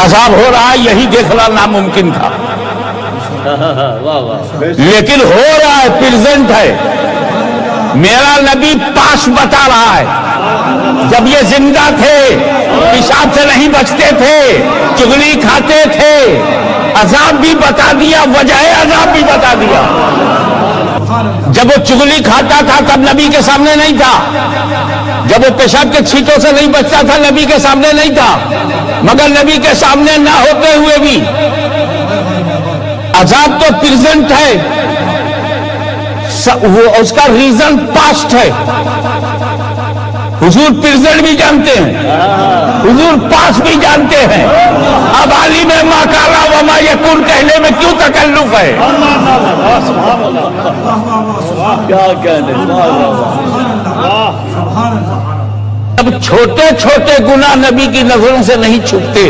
عذاب ہو رہا ہے یہی دیکھنا ناممکن تھا، لیکن ہو رہا ہے، پریزنٹ ہے۔ میرا نبی پاس بتا رہا ہے، جب یہ زندہ تھے پیشاب سے نہیں بچتے تھے، چغلی کھاتے تھے، عذاب بھی بتا دیا، وجہ عذاب بھی بتا دیا۔ جب وہ چغلی کھاتا تھا تب نبی کے سامنے نہیں تھا، جب وہ پیشاب کے چھینٹوں سے نہیں بچتا تھا نبی کے سامنے نہیں تھا، مگر نبی کے سامنے نہ ہوتے ہوئے بھی عذاب تو پریزنٹ ہے، وہ اس کا ریزن پاسٹ ہے۔ حضور پریزنٹ بھی جانتے ہیں، حضور پاسٹ بھی جانتے ہیں۔ اب عالم ما کان وما یکون کہنے میں کیوں تکلف ہے؟ کیا کہنے، اب چھوٹے چھوٹے گناہ نبی کی نظروں سے نہیں چھپتے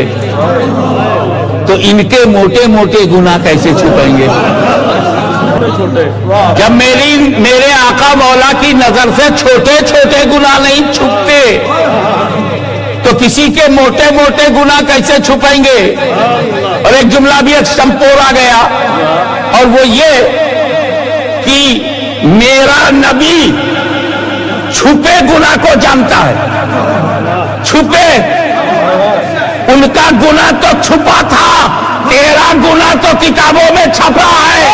تو ان کے موٹے موٹے گناہ کیسے چھپیں گے؟ جب میرے آقا مولا کی نظر سے چھوٹے چھوٹے گناہ نہیں چھپتے تو کسی کے موٹے موٹے گناہ کیسے چھپیں گے؟ اور ایک جملہ بھی ایک سمپور آ گیا، اور وہ یہ کہ میرا نبی چھپے گناہ کو جانتا ہے۔ چھپے، ان کا گناہ تو چھپا تھا، تیرا گناہ تو کتابوں میں چھپا ہے۔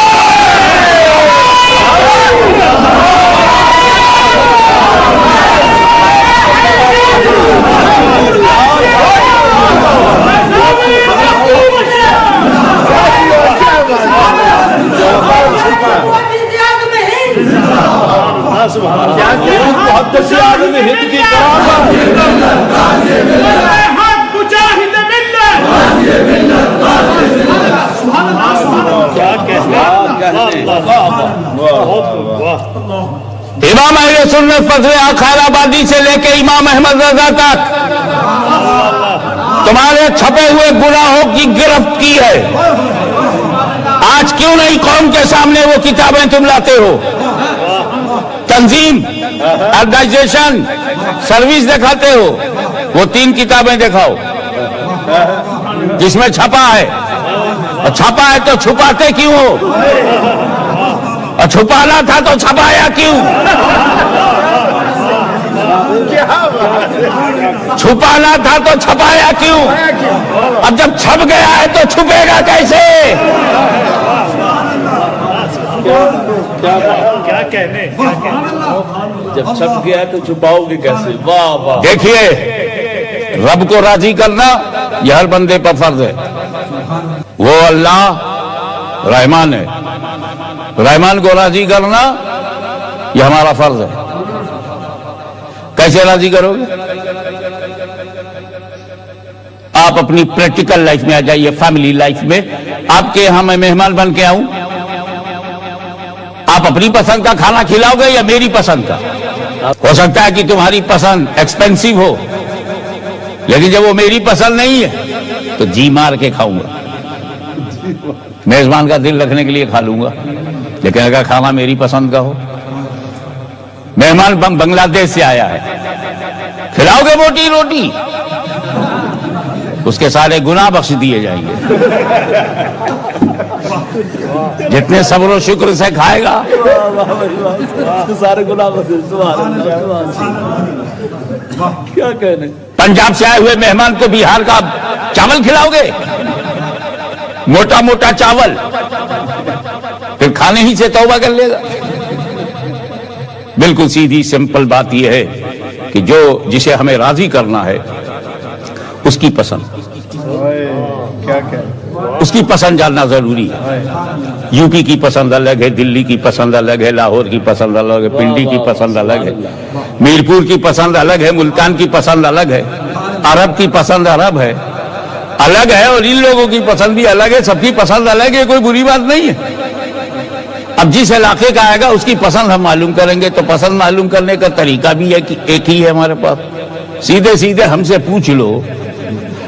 امام اہل سنت فضل خیر آبادی سے لے کے امام احمد رضا تک تمہارے چھپے ہوئے گناہوں کی گرفت کی ہے۔ آج کیوں نہیں قوم کے سامنے وہ کتابیں تم لاتے ہو؟ تنظیم، آرگنائزیشن، سروس دکھاتے ہو، وہ 3 کتابیں دکھاؤ جس میں چھپا ہے، اور چھپا ہے تو چھپاتے کیوں ہو؟ اور چھپانا تھا تو چھپایا کیوں؟ چھپانا تھا تو چھپایا کیوں؟ اب جب چھپ گیا ہے تو چھپے گا کیسے؟ کیا کہنے، جب چھپ گیا تو چھپاؤ گے کیسے؟ واہ واہ۔ دیکھیے، رب کو راضی کرنا یہ ہر بندے پر فرض ہے۔ وہ اللہ رحمان ہے، رحمان کو راضی کرنا یہ ہمارا فرض ہے۔ کیسے راضی کرو گے؟ آپ اپنی پریکٹیکل لائف میں آ جائیے، فیملی لائف میں۔ آپ کے یہاں میں مہمان بن کے آؤں، آپ اپنی پسند کا کھانا کھلاؤ گے یا میری پسند کا؟ ہو سکتا ہے کہ تمہاری پسند ایکسپینسو ہو، لیکن جب وہ میری پسند نہیں ہے تو جی مار کے کھاؤں گا۔ میزبان کا دل رکھنے کے لیے کھا لوں گا، لیکن اگر کھانا میری پسند کا ہو۔ مہمان بنگلہ دیش سے آیا ہے، کھلاؤ گے موٹی روٹی، اس کے سارے گناہ بخش دیے جائیں گے۔ جتنے صبر و شکر سے کھائے گا سارے گناہ کیا کہنے۔ پنجاب سے آئے ہوئے مہمان کو بہار کا چاول کھلاؤ گے، موٹا موٹا چاول، پھر کھانے ہی سے توبہ کر لے گا۔ بالکل سیدھی سمپل بات یہ ہے کہ جسے ہمیں راضی کرنا ہے اس کی پسند، اس کی پسند جاننا ضروری ہے۔ یو پی کی پسند الگ ہے، دلی کی پسند الگ ہے، لاہور کی پسند الگ ہے، پنڈی کی پسند الگ ہے، میرپور کی پسند الگ ہے، ملتان کی پسند الگ ہے، عرب کی پسند عرب ہے الگ ہے، اور ان لوگوں کی پسند بھی الگ ہے۔ سب کی پسند الگ ہے، کوئی بری بات نہیں ہے۔ اب جس علاقے کا آئے گا اس کی پسند ہم معلوم کریں گے، تو پسند معلوم کرنے کا طریقہ بھی ہے کہ ایک ہی ہے ہمارے پاس۔ سیدھے سیدھے ہم سے پوچھ لو،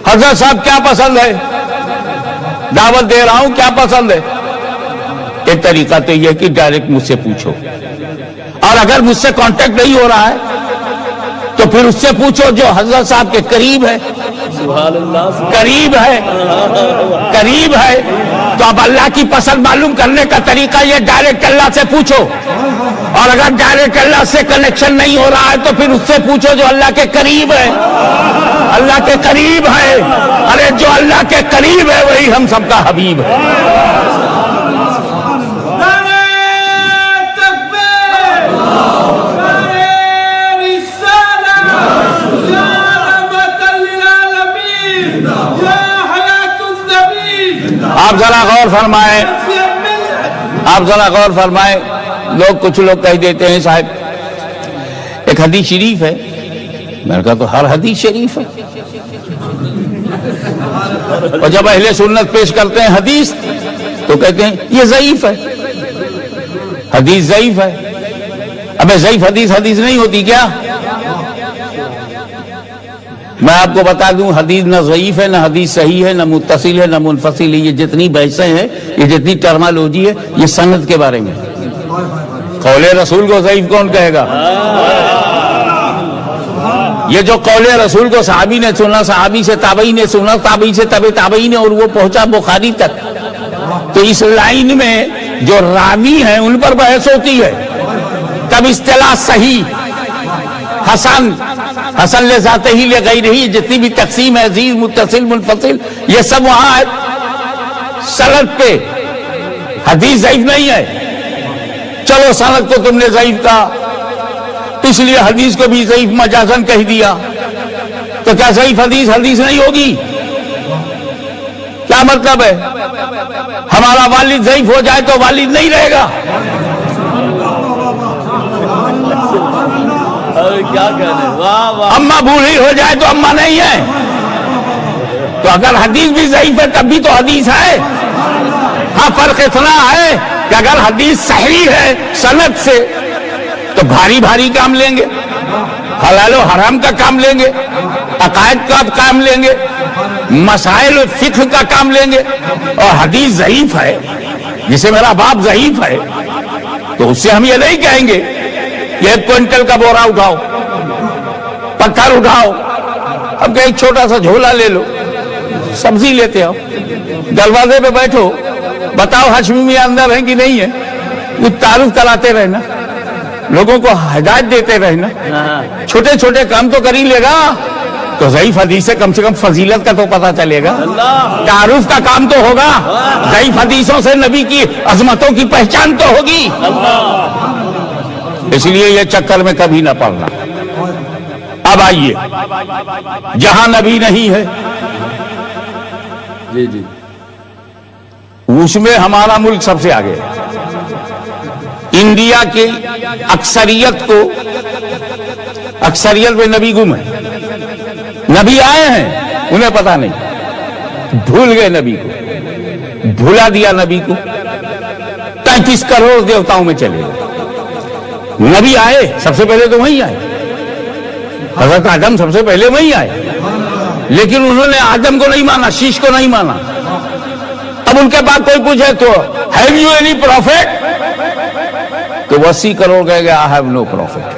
حضرت صاحب کیا پسند ہے، دعوت دے رہا ہوں کیا پسند ہے؟ ایک طریقہ تو یہ کہ ڈائریکٹ مجھ سے پوچھو، اور اگر مجھ سے کانٹیکٹ نہیں ہو رہا ہے تو پھر اس سے پوچھو جو حضرت صاحب کے قریب ہے، سبحان اللہ قریب ہے، قریب ہے. تو اب اللہ کی پسند معلوم کرنے کا طریقہ یہ ڈائریکٹ اللہ سے پوچھو، اور اگر ڈائریکٹ اللہ سے کنیکشن نہیں ہو رہا ہے تو پھر اس سے پوچھو جو اللہ کے قریب ہے. اللہ کے قریب ہے، ارے جو اللہ کے قریب ہے وہی ہم سب کا حبیب ہے. آپ ذرا غور فرمائیں، آپ ذرا غور فرمائیں. کچھ لوگ کہہ دیتے ہیں صاحب ایک حدیث شریف ہے. میں نے کہا تو ہر حدیث شریف ہے. اور جب اہل سنت پیش کرتے ہیں حدیث تو کہتے ہیں یہ ضعیف ہے، حدیث ضعیف ہے. ابے ضعیف حدیث حدیث نہیں ہوتی کیا؟ میں آپ کو بتا دوں حدیث نہ ضعیف ہے، نہ حدیث صحیح ہے، نہ متصل ہے، نہ منفصل ہے. یہ جتنی بحثیں ہیں، یہ جتنی ٹرمالوجی ہے، یہ سند کے بارے میں. قول رسول کو ضعیف کون کہے گا؟ یہ جو قول رسول کو صحابی نے سنا، صحابی سے تابعی نے سنا، تابعی سے تابعی نے، اور وہ پہنچا بخاری تک. تو اس لائن میں جو راوی ہیں ان پر بحث ہوتی ہے. تب اصطلاح صحیح، حسن، حسن لذاتہ ہی لغیرہ ہی، جتنی بھی تقسیم ہے، عزیز، متصل، منفصل، یہ سب وہاں ہے سند پہ. حدیث ضعیف نہیں ہے. چلو سند کو تم نے ضعیف کہا، اس لیے حدیث کو بھی ضعیف مجازن کہہ دیا. تو کیا ضعیف حدیث حدیث نہیں ہوگی؟ کیا مطلب ہے؟ ہمارا والد ضعیف ہو جائے تو والد نہیں رہے گا؟ کیا کہنے، واہ واہ. اماں بوڑھی ہو جائے تو اماں نہیں ہے؟ تو اگر حدیث بھی ضعیف ہے تب بھی تو حدیث ہے. ہاں فرق اتنا ہے کہ اگر حدیث صحیح ہے سند سے تو بھاری بھاری کام لیں گے، حلال و حرام کا کام لیں گے، عقائد کا کام لیں گے، مسائل فقہ کا کام لیں گے. اور حدیث ضعیف ہے، جسے میرا باپ ضعیف ہے، تو اس سے ہم یہ نہیں کہیں گے یہ 1 کوئنٹل کا بورا اٹھاؤ، پتھر اٹھاؤ. اب کہ ایک چھوٹا سا جھولا لے لو، سبزی لیتے ہو، دروازے پہ بیٹھو، بتاؤ ہاشمی میاں اندر ہیں کہ نہیں ہے. وہ تعارف کراتے رہنا، لوگوں کو ہدایت دیتے رہنا. چھوٹے چھوٹے کام تو کر ہی لے گا. تو ضعیف حدیث سے کم فضیلت کا تو پتہ چلے گا، تعارف کا کام تو ہوگا. ضعیف حدیثوں سے نبی کی عظمتوں کی پہچان تو ہوگی. اس لیے یہ چکر میں کبھی نہ پڑنا. اب آئیے جہاں نبی نہیں ہے جی جی اس میں ہمارا ملک سب سے آگے ہے. انڈیا کی اکثریت میں نبی گم ہے. نبی آئے ہیں انہیں پتا نہیں، بھول گئے نبی کو، بھولا دیا نبی کو. 33 کروڑ دیوتاؤں میں چلے گئے. نبی آئے سب سے پہلے تو وہیں آئے، حضرت آدم سب سے پہلے وہیں آئے، لیکن انہوں نے آدم کو نہیں مانا، شیش کو نہیں مانا. اب ان کے بعد کوئی پوچھے تو ہیو یو اینی پروفیٹ، تو 80 کروڑ کہے گا آئی ہیو نو پروفیٹ.